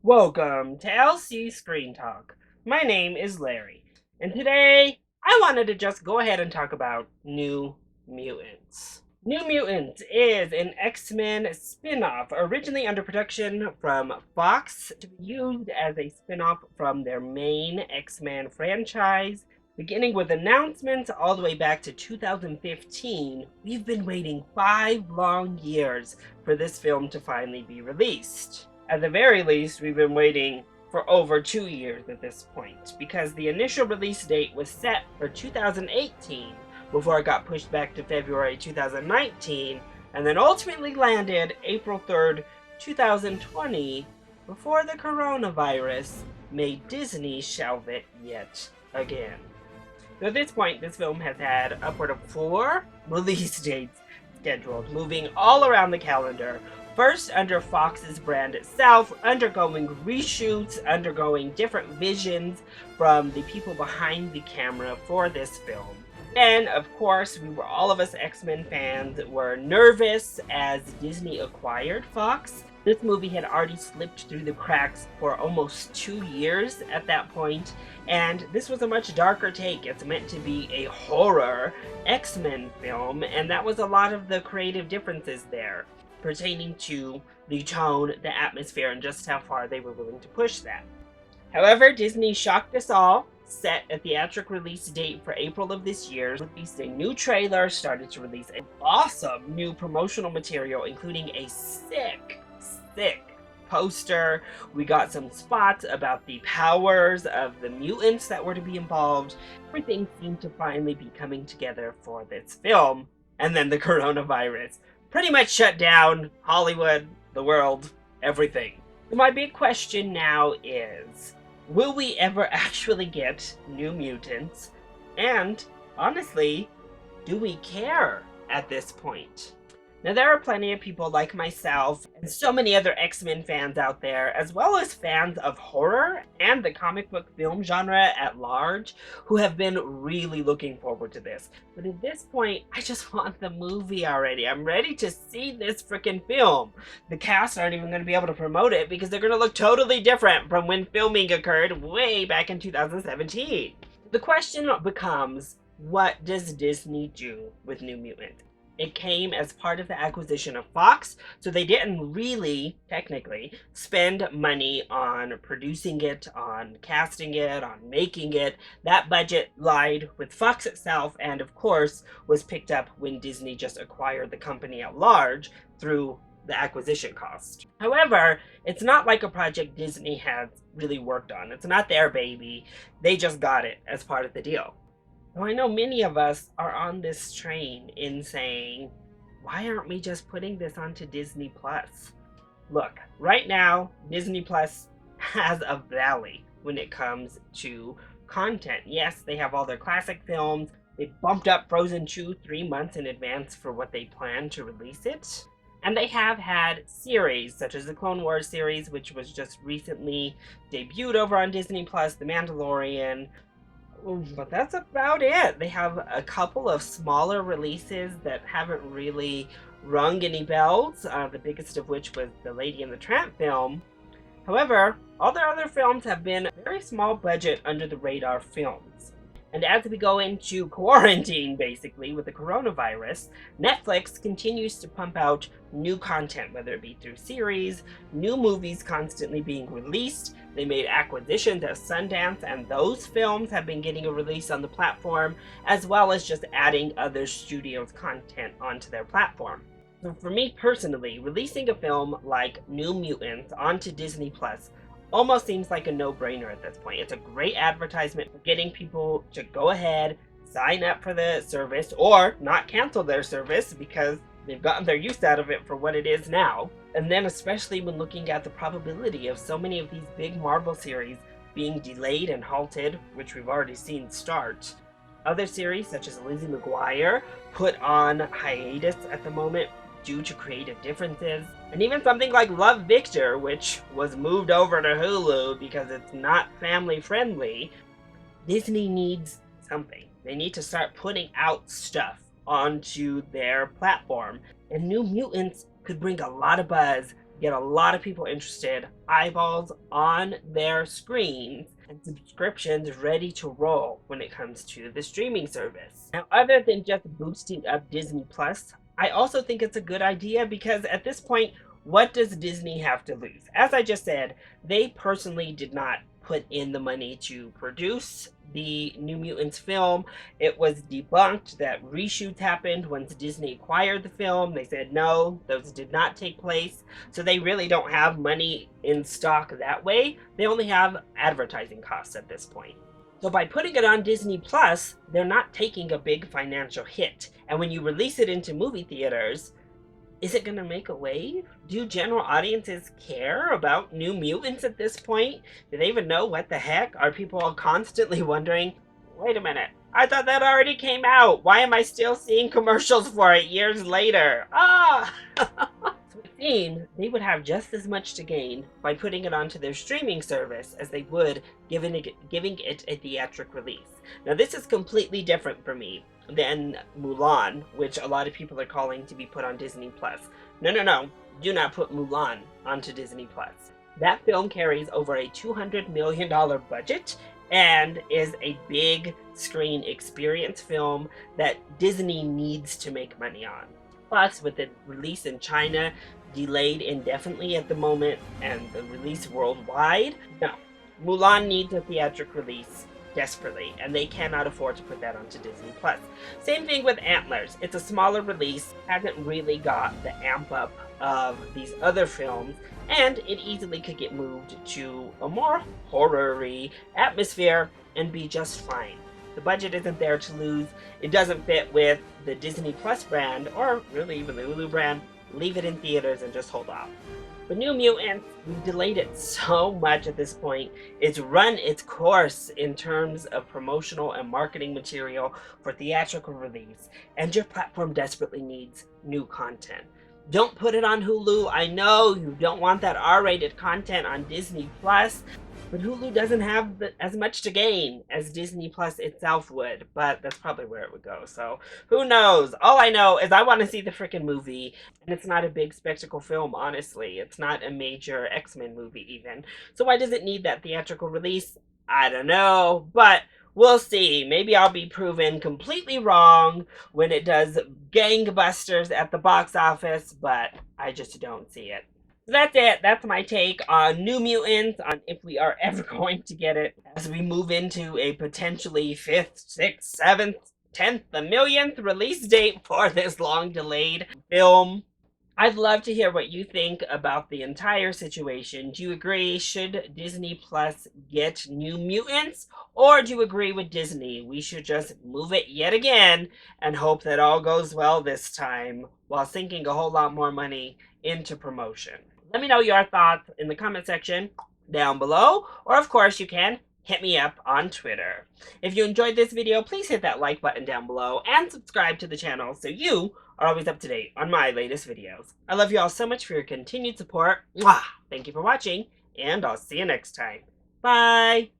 Welcome to LC Screen Talk. My name is Larry, and today I wanted to just go ahead and talk about New Mutants. New Mutants is an X-Men spin-off originally under production from Fox to be used as a spin-off from their main X-Men franchise. Beginning with announcements all the way back to 2015, we've been waiting 5 long years for this film to finally be released. At the very least, we've been waiting for over 2 years at this point, because the initial release date was set for 2018 before it got pushed back to February 2019, and then ultimately landed April 3rd, 2020, before the coronavirus made Disney shelve it yet again. So at this point, this film has had upward of 4 release dates scheduled, moving all around the calendar. First under Fox's brand itself, undergoing reshoots, undergoing different visions from the people behind the camera for this film. And of course, all of us X-Men fans were nervous as Disney acquired Fox. This movie had already slipped through the cracks for almost 2 years at that point, and this was a much darker take. It's meant to be a horror X-Men film, and that was a lot of the creative differences there, pertaining to the tone, the atmosphere, and just how far they were willing to push that. However, Disney shocked us all, set a theatrical release date for April of this year, released a new trailer, started to release an awesome new promotional material, including a sick poster. We got some spots about the powers of the mutants that were to be involved. Everything seemed to finally be coming together for this film. And then the coronavirus pretty much shut down Hollywood, the world, everything. So my big question now is, will we ever actually get New Mutants? And honestly, do we care at this point? Now, there are plenty of people like myself and so many other X-Men fans out there, as well as fans of horror and the comic book film genre at large, who have been really looking forward to this. But at this point, I just want the movie already. I'm ready to see this freaking film. The cast aren't even going to be able to promote it because they're going to look totally different from when filming occurred way back in 2017. The question becomes, what does Disney do with New Mutants? It came as part of the acquisition of Fox, so they didn't really, technically, spend money on producing it, on casting it, on making it. That budget lied with Fox itself, and of course, was picked up when Disney just acquired the company at large through the acquisition cost. However, it's not like a project Disney has really worked on. It's not their baby. They just got it as part of the deal. Now, I know many of us are on this train in saying, why aren't we just putting this onto Disney Plus? Look, right now, Disney Plus has a valley when it comes to content. Yes, they have all their classic films. They bumped up Frozen 2 3 months in advance for what they plan to release it. And they have had series, such as the Clone Wars series, which was just recently debuted over on Disney Plus, The Mandalorian. But that's about it. They have a couple of smaller releases that haven't really rung any bells, the biggest of which was the Lady and the Tramp film. However, all their other films have been very small budget, under the radar films. And as we go into quarantine, basically, with the coronavirus, Netflix continues to pump out new content, whether it be through series, new movies constantly being released. They made acquisitions at Sundance, and those films have been getting a release on the platform, as well as just adding other studios' content onto their platform. So for me personally, releasing a film like New Mutants onto Disney Plus almost seems like a no-brainer at this point. It's a great advertisement for getting people to go ahead, sign up for the service, or not cancel their service because they've gotten their use out of it for what it is now. And then especially when looking at the probability of so many of these big Marvel series being delayed and halted, which we've already seen start. Other series, such as Lizzie McGuire, put on hiatus at the moment due to creative differences. And even something like Love, Victor, which was moved over to Hulu because it's not family friendly. Disney needs something. They need to start putting out stuff onto their platform. And New Mutants could bring a lot of buzz get a lot of people interested, eyeballs on their screens, and subscriptions ready to roll when it comes to the streaming service. Now, other than just boosting up Disney Plus, I also think it's a good idea because at this point, what does Disney have to lose? As I just said, they personally did not put in the money to produce the New Mutants film. It was debunked that reshoots happened once Disney acquired the film. They said no, those did not take place. So they really don't have money in stock that way. They only have advertising costs at this point. So by putting it on Disney Plus, they're not taking a big financial hit. And when you release it into movie theaters, is it going to make a wave? Do general audiences care about New Mutants at this point? Do they even know what the heck? Are people all constantly wondering, wait a minute, I thought that already came out. Why am I still seeing commercials for it years later? Ah! So it seems they would have just as much to gain by putting it onto their streaming service as they would giving it a theatric release. Now this is completely different for me than Mulan, which a lot of people are calling to be put on Disney Plus. No. Do not put Mulan onto Disney Plus. That film carries over a $200 million budget and is a big screen experience film that Disney needs to make money on. Plus, with the release in China delayed indefinitely at the moment and the release worldwide, no. Mulan needs a theatric release desperately, and they cannot afford to put that onto Disney Plus. Same thing with Antlers. It's a smaller release, hasn't really got the amp up of these other films, and it easily could get moved to a more horror-y atmosphere and be just fine. The budget isn't there to lose. It doesn't fit with the Disney Plus brand, or really even the Hulu brand. Leave it in theaters and just hold off. But New Mutants, we've delayed it so much at this point. It's run its course in terms of promotional and marketing material for theatrical release, and your platform desperately needs new content. Don't put it on Hulu. I know you don't want that R-rated content on Disney Plus, but Hulu doesn't have as much to gain as Disney Plus itself would, but that's probably where it would go, so who knows? All I know is I want to see the freaking movie, and it's not a big spectacle film, honestly. It's not a major X-Men movie even, so why does it need that theatrical release? I don't know, but we'll see. Maybe I'll be proven completely wrong when it does gangbusters at the box office, but I just don't see it. So that's it. That's my take on New Mutants, on if we are ever going to get it as we move into a potentially 5th, 6th, 7th, 10th, the millionth release date for this long delayed film. I'd love to hear what you think about the entire situation. Do you agree? Should Disney Plus get New Mutants? Or do you agree with Disney? We should just move it yet again and hope that all goes well this time while sinking a whole lot more money into promotion. Let me know your thoughts in the comment section down below, or of course you can hit me up on Twitter. If you enjoyed this video, please hit that like button down below and subscribe to the channel so you are always up to date on my latest videos. I love you all so much for your continued support. Mwah! Thank you for watching, and I'll see you next time. Bye!